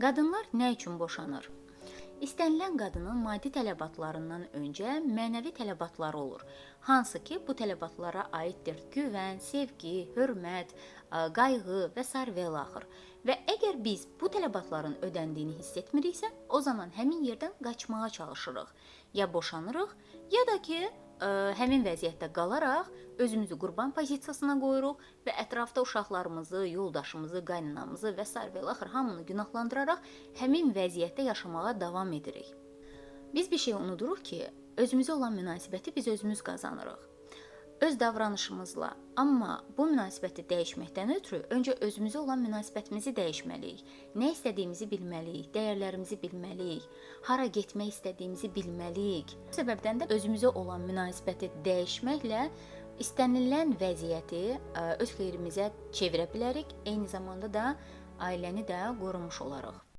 Qadınlar nə üçün boşanır? İstənilən qadının maddi tələbatlarından öncə mənəvi tələbatları olur. Hansı ki, bu tələbatlara aiddir güvən, sevgi, hörmət, qayğı və s. və ilaxır. Və əgər biz bu tələbatların ödəndiyini hiss etmiriksə, o zaman həmin yerdən qaçmağa çalışırıq. Ya boşanırıq, ya da ki, həmin vəziyyətdə qalaraq özümüzü qurban pozisiyasına qoyuruq və ətrafda uşaqlarımızı, yoldaşımızı, qaynanamızı və s. və ilaxır hamını günahlandıraraq həmin vəziyyətdə yaşamağa davam edirik. Biz bir şey unuduruq ki, özümüzə olan münasibəti biz özümüz qazanırıq. Öz davranışımızla, amma bu münasibəti dəyişməkdən ötürü öncə özümüzə olan münasibətimizi dəyişməliyik. Nə istədiyimizi bilməliyik, dəyərlərimizi bilməliyik, hara getmək istədiyimizi bilməliyik. Bu səbəbdən də özümüzə olan münasibəti dəyişməklə istənilən vəziyyəti öz xeyrimizə çevirə bilərik, eyni zamanda da ailəni də qorumuş olarıq.